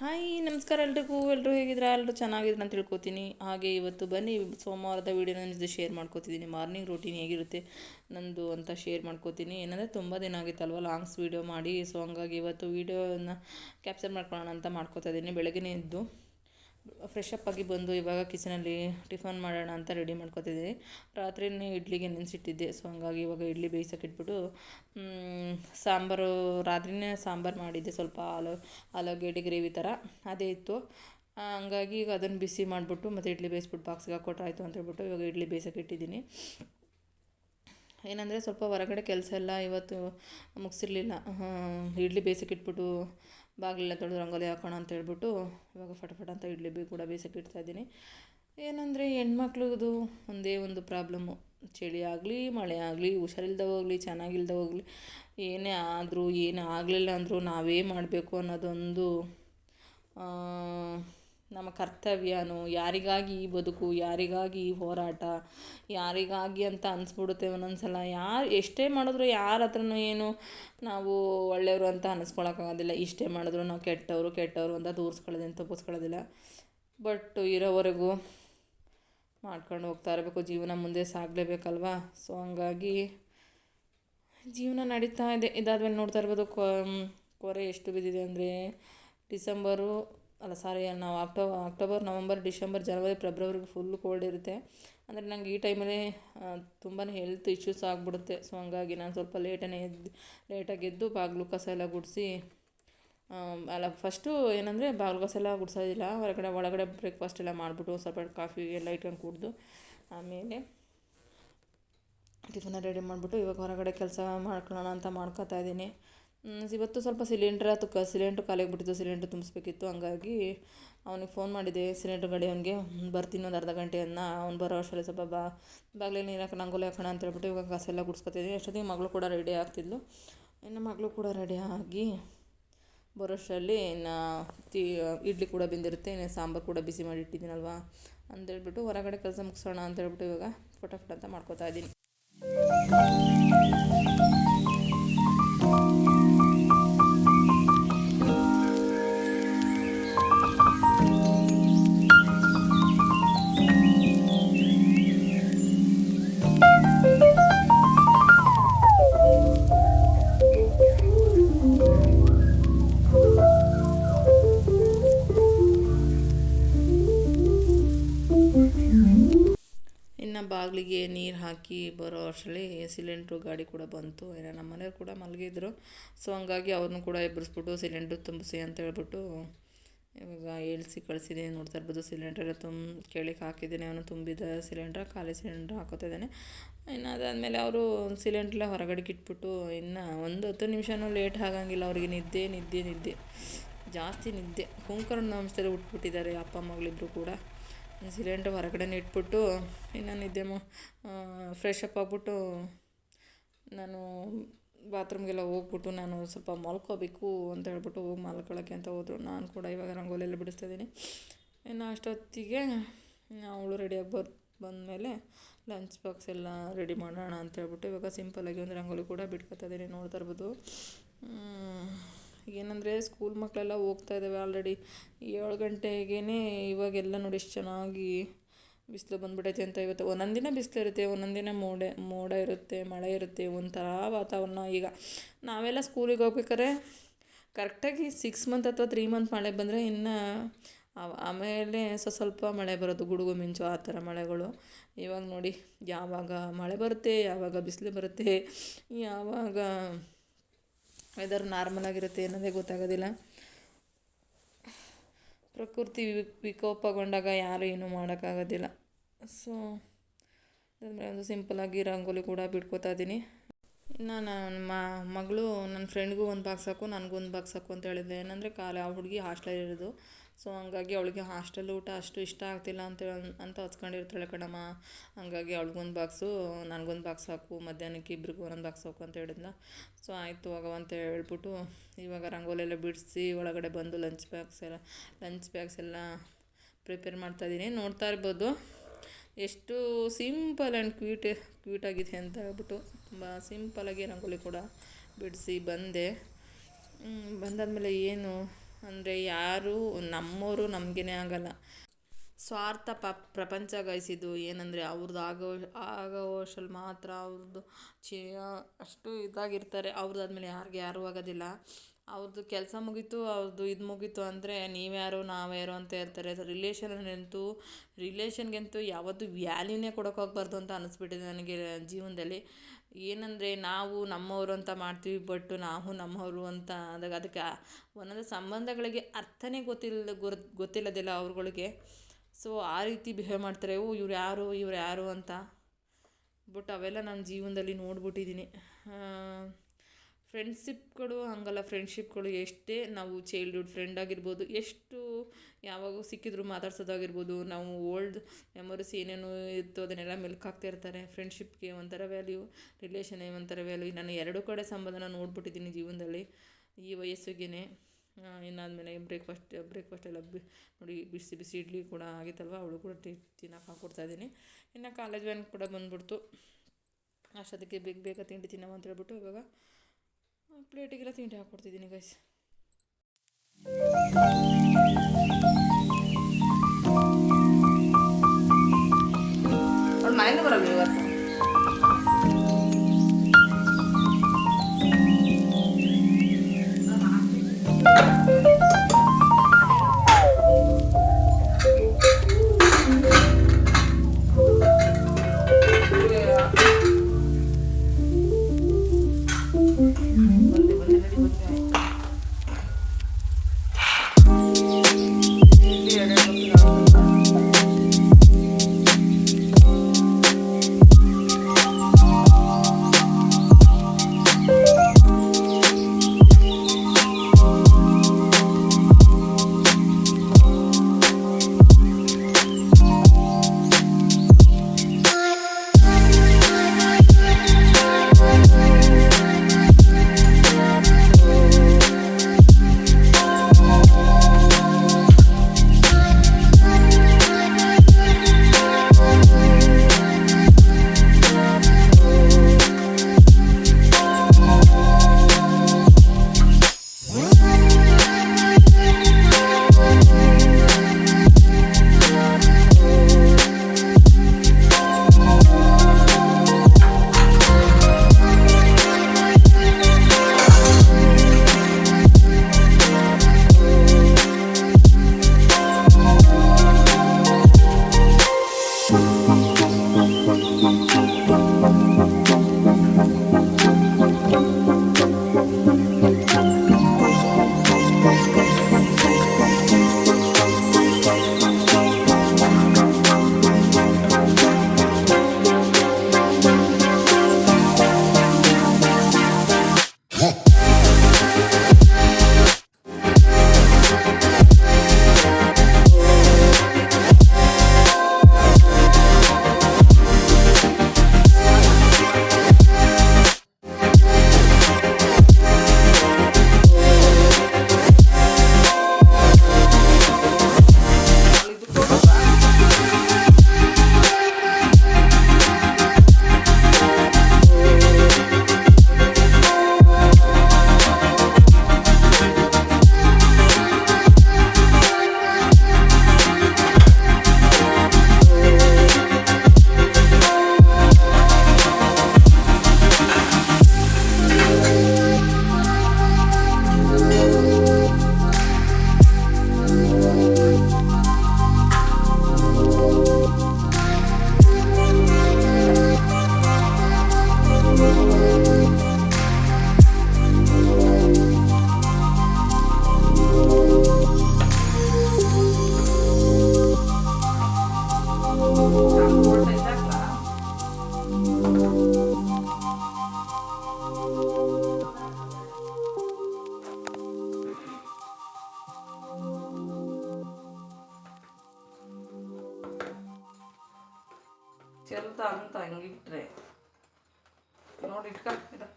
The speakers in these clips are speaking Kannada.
ಹಾಯ್ ನಮಸ್ಕಾರ ಎಲ್ರಿಗೂ. ಎಲ್ಲರೂ ಹೇಗಿದ್ರೆ ಎಲ್ಲರೂ ಚೆನ್ನಾಗಿದ್ರೆ ಅಂತ ತಿಳ್ಕೊತೀನಿ. ಹಾಗೆ ಇವತ್ತು ಬನ್ನಿ ಸೋಮವಾರದ ವೀಡಿಯೋನ ನನ್ನ ಜೊತೆ ಶೇರ್ ಮಾಡ್ಕೋತಿದ್ದೀನಿ. ಮಾರ್ನಿಂಗ್ ರೂಟೀನ್ ಹೇಗಿರುತ್ತೆ ನಂದು ಅಂತ ಶೇರ್ ಮಾಡ್ಕೋತೀನಿ. ಏನಂದರೆ ತುಂಬ ದಿನ ಆಗಿತ್ತಲ್ವ ಲಾಂಗ್ಸ್ ವೀಡಿಯೋ ಮಾಡಿ, ಸೊ ಹಂಗಾಗಿ ಇವತ್ತು ವೀಡಿಯೋನ ಕ್ಯಾಪ್ಚರ್ ಮಾಡ್ಕೊಳ್ಳೋಣ ಅಂತ ಮಾಡ್ಕೋತಾ ಇದ್ದೀನಿ. ಬೆಳಗ್ಗೆನೇ ಎದ್ದು ಫ್ರೆಶ್ ಅಪ್ ಆಗಿ ಬಂದು ಇವಾಗ ಕಿಚನಲ್ಲಿ ಟಿಫನ್ ಮಾಡೋಣ ಅಂತ ರೆಡಿ ಮಾಡ್ಕೊತಿದ್ದೀನಿ. ರಾತ್ರಿನೇ ಇಡ್ಲಿಗೆ ನೆನೆಸಿಟ್ಟಿದ್ದೆ, ಸೊ ಹಂಗಾಗಿ ಇವಾಗ ಇಡ್ಲಿ ಬೇಯಿಸೋಕೆ ಇಟ್ಬಿಟ್ಟು ಸಾಂಬಾರು ರಾತ್ರಿನೇ ಸಾಂಬಾರು ಮಾಡಿದ್ದೆ. ಸ್ವಲ್ಪ ಆಲೂಗೆಡ್ಡೆ ಗ್ರೇವಿ ಥರ ಅದೇ ಇತ್ತು. ಹಂಗಾಗಿ ಈಗ ಅದನ್ನು ಬಿಸಿ ಮಾಡಿಬಿಟ್ಟು ಮತ್ತು ಇಡ್ಲಿ ಬೇಯಿಸ್ಬಿಟ್ಟು ಬಾಕ್ಸ್ಗೆ ಹಾಕ್ಕೊಟ್ರೆ ಆಯಿತು ಅಂತ ಹೇಳ್ಬಿಟ್ಟು ಇವಾಗ ಇಡ್ಲಿ ಬೇಯಿಸೋಕೆ ಇಟ್ಟಿದ್ದೀನಿ. ಏನಂದರೆ ಸ್ವಲ್ಪ ಹೊರಗಡೆ ಕೆಲಸ ಎಲ್ಲ ಇವತ್ತು ಮುಗಿಸಿರ್ಲಿಲ್ಲ. ಇಡ್ಲಿ ಬೇಯಿಸೋಕೆ ಇಟ್ಬಿಟ್ಟು ಬಾಗಿಲೆಲ್ಲ ತೊಳೆದು ರಂಗೋಲಿ ಹಾಕೋಣ ಅಂತ ಹೇಳ್ಬಿಟ್ಟು ಇವಾಗ ಫಟಾಫಟ ಅಂತ ಇಡ್ಲಿ ಕೂಡ ಬೇಯಿಸೋಕೆ ಇಡ್ತಾಯಿದ್ದೀನಿ. ಏನಂದರೆ ಹೆಣ್ಮಕ್ಳದು ಒಂದೇ ಒಂದು ಪ್ರಾಬ್ಲಮ್ಮು, ಚಳಿ ಆಗಲಿ ಮಳೆ ಆಗಲಿ ಹುಷಾರಿಲ್ದ ಹೋಗಲಿ ಚೆನ್ನಾಗಿಲ್ದ ಹೋಗಲಿ ಏನೇ ಆದರೂ ಏನೇ ಆಗಲಿಲ್ಲ ಅಂದರೂ ನಾವೇ ಮಾಡಬೇಕು ಅನ್ನೋದೊಂದು ನಮ್ಮ ಕರ್ತವ್ಯನೋ, ಯಾರಿಗಾಗಿ ಈ ಬದುಕು, ಯಾರಿಗಾಗಿ ಈ ಹೋರಾಟ, ಯಾರಿಗಾಗಿ ಅಂತ ಅನಿಸ್ಬಿಡುತ್ತೆ ಒಂದೊಂದ್ಸಲ. ಎಷ್ಟೇ ಮಾಡಿದ್ರು ಯಾರ ಹತ್ರನೂ ಏನು ನಾವು ಒಳ್ಳೆಯವರು ಅಂತ ಅನ್ನಿಸ್ಕೊಳಕ್ಕಾಗೋದಿಲ್ಲ. ಇಷ್ಟೇ ಮಾಡಿದ್ರು ನಾವು ಕೆಟ್ಟವರು ಅಂತ ತಪ್ಪಿಸ್ಕೊಳ್ಳೋದಿಲ್ಲ. ಬಟ್ ಇರೋವರೆಗೂ ಮಾಡ್ಕೊಂಡು ಹೋಗ್ತಾ ಇರಬೇಕು, ಜೀವನ ಮುಂದೆ ಸಾಗಲೇಬೇಕಲ್ವಾ. ಸೊ ಹಂಗಾಗಿ ಜೀವನ ನಡೀತಾ ಇದೆ. ಇದಾದ್ಮೇಲೆ ನೋಡ್ತಾ ಇರ್ಬೋದು ಕೊರೆ ಎಷ್ಟು ಬಿದ್ದಿದೆ ಅಂದರೆ ನಾವು ಅಕ್ಟೋಬರ್, ನವಂಬರ್, ಡಿಸೆಂಬರ್, ಜನವರಿ, ಫೆಬ್ರವರಿಗೆ ಫುಲ್ ಕೋಲ್ಡ್ ಇರುತ್ತೆ. ಅಂದರೆ ನನಗೆ ಈ ಟೈಮಲ್ಲಿ ತುಂಬಾ ಹೆಲ್ತ್ ಇಶ್ಯೂಸ್ ಆಗಿಬಿಡುತ್ತೆ. ಸೊ ಹಂಗಾಗಿ ನಾನು ಸ್ವಲ್ಪ ಲೇಟಾಗಿ ಎದ್ದು ಬಾಗಿಲು ಕಸ ಎಲ್ಲ ಗುಡಿಸಿ ಫಸ್ಟು ಏನಂದರೆ ಬಾಗಿಲು ಕಸ ಎಲ್ಲ ಗುಡಿಸೋದಿಲ್ಲ, ಒಳಗಡೆ ಬ್ರೇಕ್ಫಾಸ್ಟ್ ಎಲ್ಲ ಮಾಡಿಬಿಟ್ಟು ಸ್ವಲ್ಪ ಕಾಫಿ ಎಲ್ಲ ಇಟ್ಕೊಂಡು ಕುಡಿದು ಆಮೇಲೆ ಟಿಫನ್ನ ರೆಡಿ ಮಾಡಿಬಿಟ್ಟು ಇವಾಗ ಹೊರಗಡೆ ಕೆಲಸ ಮಾಡ್ಕೊಳ್ಳೋಣ ಅಂತ ಮಾಡ್ಕೊತಾ ಇದ್ದೀನಿ. ಇವತ್ತು ಸ್ವಲ್ಪ ಸಿಲಿಂಡ್ರ್ ಖಾಲಿಯಾಗಿಬಿಟ್ಟಿತ್ತು, ಸಿಲಿಂಡ್ರ್ ತುಂಬಿಸ್ಬೇಕಿತ್ತು. ಹಂಗಾಗಿ ಅವನಿಗೆ ಫೋನ್ ಮಾಡಿದ್ದೆ, ಸಿಲಿಂಡ್ರ್ ಗಾಡಿ ಅವನಿಗೆ ಬರ್ತೀನಿ ಒಂದು ಅರ್ಧ ಗಂಟೆ ಅವ್ನು ಬರೋ ಅಷ್ಟರಲ್ಲಿ ಸ್ವಲ್ಪ ಬಾಗಿಲಿಗೆ ನೀರು ಹಾಕೋಣ, ರಂಗೋಲಿ ಹಾಕೋಣ ಅಂತ ಹೇಳ್ಬಿಟ್ಟು ಇವಾಗ ಕಸ ಎಲ್ಲ ಗುಡಿಸ್ಕೊತಿದ್ದೀನಿ. ಅಷ್ಟೊತ್ತಿಗೆ ಮಗಳು ಕೂಡ ರೆಡಿ ಆಗ್ತಿದ್ಲು. ಇನ್ನು ಮಗಳು ಕೂಡ ರೆಡಿ ಆಗಿ ಬರೋಷ್ಟರಲ್ಲಿ ಇನ್ನು ಇಡ್ಲಿ ಕೂಡ ಬೆಂದಿರುತ್ತೆ, ಇನ್ನು ಸಾಂಬಾರು ಕೂಡ ಬಿಸಿ ಮಾಡಿ ಇಟ್ಟಿದ್ದೀನಲ್ವ ಅಂತೇಳ್ಬಿಟ್ಟು ಹೊರಗಡೆ ಕೆಲಸ ಮುಗಿಸೋಣ ಅಂತ ಹೇಳ್ಬಿಟ್ಟು ಇವಾಗ ಫಟಾಫಟ ಅಂತ ಮಾಡ್ಕೋತಾ ಇದ್ದೀನಿ. ಇನ್ನು ಬಾಗಿಲಿಗೆ ನೀರು ಹಾಕಿ ಬರೋ ಅಷ್ಟರಲ್ಲಿ ಸಿಲಿಂಡ್ರು ಗಾಡಿ ಕೂಡ ಬಂತು. ಏನೋ ನಮ್ಮ ಮನೆಯವ್ರು ಕೂಡ ಮಲಗಿದ್ರು. ಸೊ ಹಂಗಾಗಿ ಅವ್ರನ್ನೂ ಕೂಡ ಎಬ್ಬರಿಸ್ಬಿಟ್ಟು ಸಿಲಿಂಡ್ರು ತುಂಬಿಸಿ ಅಂತ ಹೇಳ್ಬಿಟ್ಟು ಇವಾಗ ಏಳಿಸಿ ಕಳಿಸಿದ್ದೀನಿ. ನೋಡ್ತಾ ಇರ್ಬೋದು ಸಿಲಿಂಡ್ರೆಲ್ಲ ಕೆಳಗೆ ಹಾಕಿದ್ದೀನಿ. ಅವನು ತುಂಬಿದ ಸಿಲಿಂಡ್ರ್, ಖಾಲಿ ಸಿಲಿಂಡ್ರ್ ಹಾಕೋತಾ ಇದ್ದಾನೆ. ಇನ್ನು ಅದಾದಮೇಲೆ ಅವರು ಸಿಲಿಂಡ್ರೆಲ್ಲ ಹೊರಗಡೆಗೆ ಇಟ್ಬಿಟ್ಟು ಇನ್ನು ಒಂದು 10 ನಿಮಿಷನೂ ಲೇಟ್ ಆಗಂಗಿಲ್ಲ. ಅವ್ರಿಗೆ ನಿದ್ದೆ ಜಾಸ್ತಿ ನಿದ್ದೆ ಕುಂಕರ್ಣ ಅಂಶದಲ್ಲಿ ಉಟ್ಬಿಟ್ಟಿದ್ದಾರೆ ಅಪ್ಪ ಮಗಳಿಬ್ಬರು ಕೂಡ. ಸಿಲಿಂಡ್ರ್ ಹೊರಗಡೆನೇ ಇಟ್ಬಿಟ್ಟು ಇನ್ನು ನಿದ್ದೆ ಫ್ರೆಶ್ ಅಪ್ ಆಗಿಬಿಟ್ಟು ನಾನು ಬಾತ್ರೂಮ್ಗೆಲ್ಲ ಹೋಗ್ಬಿಟ್ಟು ನಾನು ಸ್ವಲ್ಪ ಮಲ್ಕೋಬೇಕು ಅಂತ ಹೇಳ್ಬಿಟ್ಟು ಹೋಗಿ ಮಲ್ಕೊಳ್ಳೋಕ್ಕೆ ಅಂತ ಹೋದರು. ನಾನು ಕೂಡ ಇವಾಗ ರಂಗೋಲಿ ಎಲ್ಲ ಬಿಡಿಸ್ತಾಯಿದ್ದೀನಿ. ಇನ್ನು ಅಷ್ಟೊತ್ತಿಗೆ ಅವಳು ರೆಡಿಯಾಗಿ ಬಂದಮೇಲೆ ಲಂಚ್ ಬಾಕ್ಸ್ ಎಲ್ಲ ರೆಡಿ ಮಾಡೋಣ ಅಂತ ಹೇಳ್ಬಿಟ್ಟು ಇವಾಗ ಸಿಂಪಲ್ಲಾಗಿ ಒಂದು ರಂಗೋಲಿ ಕೂಡ ಬಿಟ್ಕೊತಾ ಇದ್ದೀನಿ. ನೋಡ್ತಾ ಇರ್ಬೋದು ಏನಂದರೆ ಸ್ಕೂಲ್ ಮಕ್ಕಳೆಲ್ಲ ಹೋಗ್ತಾ ಇದ್ದಾವೆ ಆಲ್ರೆಡಿ 7 ಗಂಟೆಗೇ. ಇವಾಗೆಲ್ಲ ನೋಡಿ ಎಷ್ಟು ಚೆನ್ನಾಗಿ ಬಿಸಿಲು ಬಂದುಬಿಟ್ಟೈತೆ ಅಂತ. ಇವತ್ತು ಒಂದೊಂದು ದಿನ ಬಿಸಿಲಿರುತ್ತೆ, ಒಂದೊಂದು ದಿನ ಮೋಡ ಇರುತ್ತೆ, ಮಳೆ ಇರುತ್ತೆ, ಒಂಥರ ವಾತಾವರಣ. ಈಗ ನಾವೆಲ್ಲ ಸ್ಕೂಲಿಗೆ ಹೋಗ್ಬೇಕಾದ್ರೆ ಕರೆಕ್ಟಾಗಿ 6 ಮಂತ್ ಅಥವಾ 3 ಮಂತ್ ಮಳೆ ಬಂದರೆ ಇನ್ನು ಆಮೇಲೆ ಸ್ವಲ್ಪ ಮಳೆ ಬರೋದು, ಗುಡುಗು ಮಿಂಚು ಆ ಥರ ಮಳೆಗಳು. ಇವಾಗ ನೋಡಿ ಯಾವಾಗ ಮಳೆ ಬರುತ್ತೆ, ಯಾವಾಗ ಬಿಸಿಲು ಬರುತ್ತೆ, ಯಾವಾಗ ವೆದರ್ ನಾರ್ಮಲ್ ಆಗಿರುತ್ತೆ ಅನ್ನೋದೇ ಗೊತ್ತಾಗೋದಿಲ್ಲ. ಪ್ರಕೃತಿ ವಿಕೋಪಗೊಂಡಾಗ ಯಾರು ಏನೂ ಮಾಡೋಕ್ಕಾಗೋದಿಲ್ಲ. ಸೊ ಅದಾದಮೇಲೆ ಒಂದು ಸಿಂಪಲ್ಲಾಗಿ ರಂಗೋಲಿ ಕೂಡ ಬಿಟ್ಕೋತಾ ಇದ್ದೀನಿ. ಇನ್ನು ನನ್ನ ಮಗಳು ನನ್ನ ಫ್ರೆಂಡ್ಗೂ ಒಂದು ಬಾಕ್ಸ್ ಹಾಕು, ನನಗೊಂದು ಬಾಕ್ಸ್ ಹಾಕು ಅಂತ ಹೇಳಿದ್ದೆ. ಏನಂದರೆ ಆ ಹುಡುಗಿ ಹಾಸ್ಟೆಲಲ್ಲಿ ಇರೋದು. ಸೊ ಹಂಗಾಗಿ ಅವಳಿಗೆ ಹಾಸ್ಟೆಲ್ ಊಟ ಅಷ್ಟು ಇಷ್ಟ ಆಗ್ತಿಲ್ಲ ಅಂತ ಹಚ್ಕೊಂಡಿರ್ತಾಳೆ ಕಣಮ್ಮ. ಹಂಗಾಗಿ ಅವಳಿಗೊಂದು ಬಾಕ್ಸು, ನನಗೊಂದು ಬಾಕ್ಸ್ ಹಾಕು, ಮಧ್ಯಾಹ್ನಕ್ಕೆ ಇಬ್ರಿಗೂ ಒಂದೊಂದು ಬಾಕ್ಸ್ ಹಾಕು ಅಂತ ಹೇಳಿದ್ನ. ಸೊ ಆಯಿತು ಹೋಗವ ಅಂತ ಹೇಳ್ಬಿಟ್ಟು ಇವಾಗ ರಂಗೋಲಿ ಎಲ್ಲ ಬಿಡಿಸಿ ಒಳಗಡೆ ಬಂದು ಲಂಚ್ ಬ್ಯಾಗ್ಸ್ ಎಲ್ಲ ಪ್ರಿಪೇರ್ ಮಾಡ್ತಾಯಿದ್ದೀನಿ. ನೋಡ್ತಾ ಇರ್ಬೋದು ಎಷ್ಟು ಸಿಂಪಲ್ ಆ್ಯಂಡ್ ಕ್ಯೂಟಾಗಿದೆ ಅಂತ ಹೇಳ್ಬಿಟ್ಟು ತುಂಬ ಸಿಂಪಲಾಗಿ ರಂಗೋಲಿ ಕೂಡ ಬಿಡಿಸಿ ಬಂದಾದಮೇಲೆ ಏನು ಅಂದರೆ ಯಾರು ನಮ್ಮವರು ನಮಗೇನೆ ಆಗಲ್ಲ. ಸ್ವಾರ್ಥ ಪ್ರಪಂಚ ಗಾಯಿಸಿದ್ದು ಏನಂದರೆ ಅವ್ರದ್ದು ಆಗೋವಷ್ಟರಲ್ಲಿ ಮಾತ್ರ ಅವ್ರದ್ದು ಚೇ ಅಷ್ಟು ಇದಾಗಿರ್ತಾರೆ. ಅವ್ರದ್ದು ಆದಮೇಲೆ ಯಾರು ಆಗೋದಿಲ್ಲ. ಅವ್ರದ್ದು ಕೆಲಸ ಮುಗೀತು, ಅವ್ರದ್ದು ಇದು ಮುಗೀತು ಅಂದರೆ ನೀವ್ಯಾರು ನಾವ್ಯಾರು ಅಂತ ಇರ್ತಾರೆ. ರಿಲೇಷನ್ಗಂತೂ ಯಾವತ್ತೂ ವ್ಯಾಲ್ಯೂನೇ ಕೊಡೋಕೆ ಹೋಗ್ಬಾರ್ದು ಅಂತ ಅನ್ನಿಸ್ಬಿಟ್ಟಿದೆ ನನಗೆ ಜೀವನದಲ್ಲಿ. ಏನಂದರೆ ನಾವು ನಮ್ಮವರು ಅಂತ ಮಾಡ್ತೀವಿ, ಬಟ್ ನಾವು ನಮ್ಮವರು ಅಂತ ಆದಾಗ ಅದಕ್ಕೆ ಒಂದೊಂದು ಸಂಬಂಧಗಳಿಗೆ ಅರ್ಥನೇ ಗೊತ್ತಿಲ್ಲದಿಲ್ಲ ಅವ್ರುಗಳಿಗೆ. ಸೊ ಆ ರೀತಿ ಬಿಹೇವ್ ಮಾಡ್ತಾರೆ, ಇವ್ರು ಯಾರು ಅಂತ. ಬಟ್ ಅವೆಲ್ಲ ನಾನು ಜೀವನದಲ್ಲಿ ನೋಡ್ಬಿಟ್ಟಿದ್ದೀನಿ. ಫ್ರೆಂಡ್ಶಿಪ್ಗಳು ಹಂಗಲ್ಲ. ಫ್ರೆಂಡ್ಶಿಪ್ಗಳು ಎಷ್ಟೇ ನಾವು ಚೈಲ್ಡ್ಹುಡ್ ಫ್ರೆಂಡ್ ಆಗಿರ್ಬೋದು, ಎಷ್ಟು ಯಾವಾಗ ಸಿಕ್ಕಿದ್ರು ಮಾತಾಡ್ಸೋದಾಗಿರ್ಬೋದು, ನಾವು ಓಲ್ಡ್ ಮೆಮೊರೀಸ್ ಏನೇನು ಇತ್ತು ಅದನ್ನೆಲ್ಲ ಮೆಲ್ಕು ಹಾಕ್ತಾ ಇರ್ತಾರೆ. ಫ್ರೆಂಡ್ಶಿಪ್ಗೆ ಒಂಥರ ವ್ಯಾಲ್ಯೂ, ರಿಲೇಷನ್ಗೆ ಒಂಥರ ವ್ಯಾಲ್ಯೂ. ನಾನು ಎರಡೂ ಕಡೆ ಸಂಬಂಧನ ನೋಡ್ಬಿಟ್ಟಿದ್ದೀನಿ ಜೀವನದಲ್ಲಿ ಈ ವಯಸ್ಸಿಗೆ. ಇನ್ನಾದಮೇಲೆ ಬ್ರೇಕ್ಫಾಸ್ಟ್ ಎಲ್ಲ ನೋಡಿ, ಬಿಸಿ ಇಡ್ಲಿ ಕೂಡ ಆಗಿತ್ತಲ್ವ, ಅವಳು ಕೂಡ ತಿನ್ನೋಕೆ ಹಾಕ್ಕೊಡ್ತಾಯಿದ್ದೀನಿ. ಇನ್ನು ಕಾಲೇಜ್ ವ್ಯಾನ್ ಕೂಡ ಬಂದ್ಬಿಡ್ತು. ಅಷ್ಟೊತ್ತಿಗೆ ಬೇಗ ತಿಂಡಿ ತಿನ್ನೋ ಅಂತ ಹೇಳ್ಬಿಟ್ಟು ಇವಾಗ ಪ್ಲೇಟಿಗೆಲ್ಲ ತಿಂಡಿ ಹಾಕ್ಕೊಡ್ತಿದ್ದೀನಿ ಗೈಸ್. ಅವ್ಳು ಮನೆಯಿಂದ ಬರೋದು ಇವತ್ತು. ಚೆಲ್ದ ಅಂತ ಹಂಗಿಟ್ರೆ ನೋಡಿ ಇಟ್ಕ ಇದು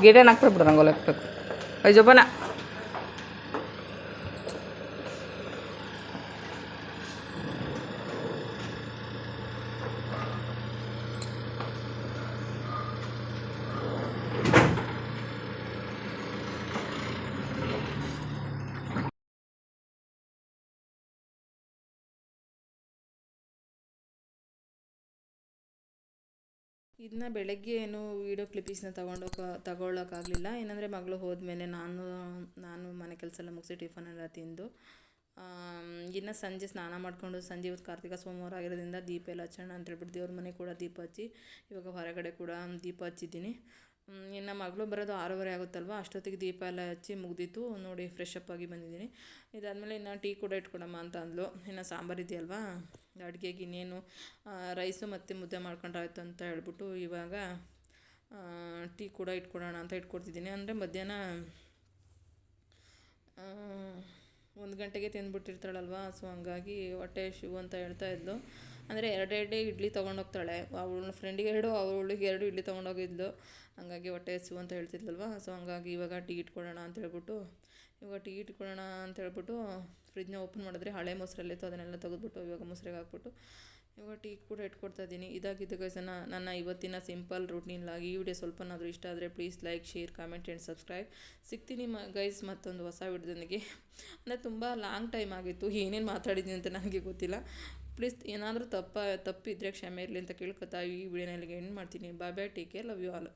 ಗೇಟೇನು ಹಾಕ್ಬಿಡ್ಬಿಡು ರಂಗೋಲಿ ಹಾಕ್ಬೇಕು ಅಯ್ಯಪ್ಪನ. ಇದನ್ನ ಬೆಳಗ್ಗೆ ಏನು ವೀಡಿಯೋ ಕ್ಲಿಪ್ಪಿಂಗ್ಸ್ನ ತಗೊಳ್ಳೋಕ್ಕಾಗಲಿಲ್ಲ. ಏನಂದರೆ ಮಗಳು ಹೋದ್ಮೇಲೆ ನಾನು ಮನೆ ಕೆಲಸ ಎಲ್ಲ ಮುಗಿಸಿ ಟಿಫನೆಲ್ಲ ತಿಂದು ಇನ್ನು ಸಂಜೆ ಸ್ನಾನ ಮಾಡಿಕೊಂಡು ಸಂಜೆ ಇವತ್ತು ಕಾರ್ತಿಕ ಸೋಮವಾರ ಆಗಿರೋದ್ರಿಂದ ದೀಪ ಎಲ್ಲ ಹಚ್ಚೋಣ ಅಂತೇಳ್ಬಿಟ್ಟು ದೇವ್ರ ಮನೆ ಕೂಡ ದೀಪ ಹಚ್ಚಿ ಇವಾಗ ಹೊರಗಡೆ ಕೂಡ ದೀಪ ಹಚ್ಚಿದ್ದೀನಿ. ಇನ್ನು ಮಗಳು ಬರೋದು 6:30 ಆಗುತ್ತಲ್ವ, ಅಷ್ಟೊತ್ತಿಗೆ ದೀಪ ಎಲ್ಲ ಹಚ್ಚಿ ಮುಗ್ದಿತ್ತು ನೋಡಿ. ಫ್ರೆಶ್ ಅಪ್ ಆಗಿ ಬಂದಿದ್ದೀನಿ. ಇದಾದಮೇಲೆ ಇನ್ನು ಟೀ ಕೂಡ ಇಟ್ಕೊಡಮ್ಮ ಅಂತ ಅಂದ್ಲು. ಇನ್ನು ಸಾಂಬಾರು ಇದೆಯಲ್ವಾ ಅಡುಗೆಗೆ ಇನ್ನೇನು ರೈಸು ಮತ್ತು ಮುದ್ದೆ ಮಾಡ್ಕೊಂಡ್ರಾಯ್ತು ಅಂತ ಹೇಳ್ಬಿಟ್ಟು ಇವಾಗ ಟೀ ಕೂಡ ಇಟ್ಕೊಡೋಣ ಅಂತ ಇಟ್ಕೊಡ್ತಿದ್ದೀನಿ. ಅಂದರೆ ಮಧ್ಯಾಹ್ನ 1 ಗಂಟೆಗೆ ತಿಂದ್ಬಿಟ್ಟಿರ್ತಾಳಲ್ವ, ಸೊ ಹಂಗಾಗಿ ಹೊಟ್ಟೆ ಶಿವು ಅಂತ ಹೇಳ್ತಾ ಇದ್ಲು. ಅಂದರೆ 2 ಇಡ್ಲಿ ತೊಗೊಂಡೋಗ್ತಾಳೆ. ಅವಳ ಫ್ರೆಂಡಿಗೆ 2 ಅವಳಿಗೆ 2 ಇಡ್ಲಿ ತೊಗೊಂಡೋಗಿದ್ಲು. ಹಂಗಾಗಿ ಹೊಟ್ಟೆ ಹಸಿವು ಅಂತ ಹೇಳ್ತಿದ್ಲಲ್ವ, ಸೊ ಹಂಗಾಗಿ ಇವಾಗ ಟೀ ಇಟ್ಕೊಡೋಣ ಅಂತ ಹೇಳ್ಬಿಟ್ಟು ಫ್ರಿಜ್ನ ಓಪನ್ ಮಾಡಿದ್ರೆ ಹಳೆ ಮೊಸರಲ್ಲಿತ್ತು, ಅದನ್ನೆಲ್ಲ ತೆಗೆದ್ಬಿಟ್ಟು ಇವಾಗ ಮೊಸರಿಗೆ ಹಾಕ್ಬಿಟ್ಟು ಇವಾಗ ಟೀ ಕೂಡ ಇಟ್ಕೊಡ್ತಾ ಇದ್ದೀನಿ. ಇದಾಗಿದ್ದು ಗೈಸ್ ನನ್ನ ಇವತ್ತಿನ ಸಿಂಪಲ್ ರೂಟೀನ್ ಲಾಗ್. ಈ ವಿಡಿಯೋ ಸ್ವಲ್ಪನಾದರೂ ಇಷ್ಟ ಆದರೆ please like, share, comment and subscribe. ಸಿಗ್ತೀನಿ ಗೈಸ್ ಮತ್ತೊಂದು ಹೊಸ ವಿಡಿಯೋದೊಂದಿಗೆ. ಅಂದರೆ ತುಂಬ ಲಾಂಗ್ ಟೈಮ್ ಆಗಿತ್ತು, ಏನೇನು ಮಾತಾಡಿದ್ದೀನಿ ಅಂತ ನನಗೆ ಗೊತ್ತಿಲ್ಲ. ಪ್ಲೀಸ್ ಏನಾದರೂ ತಪ್ಪಿದ್ದರೆ ಕ್ಷಮೆ ಇರಲಿ ಅಂತ ಕೇಳ್ಕೊತಾ ಈ ವಿಡಿಯೋನ ಇಲ್ಲಿಗೆ ಎಂಡ್ ಮಾಡ್ತೀನಿ. Bye bye, take care, love you all.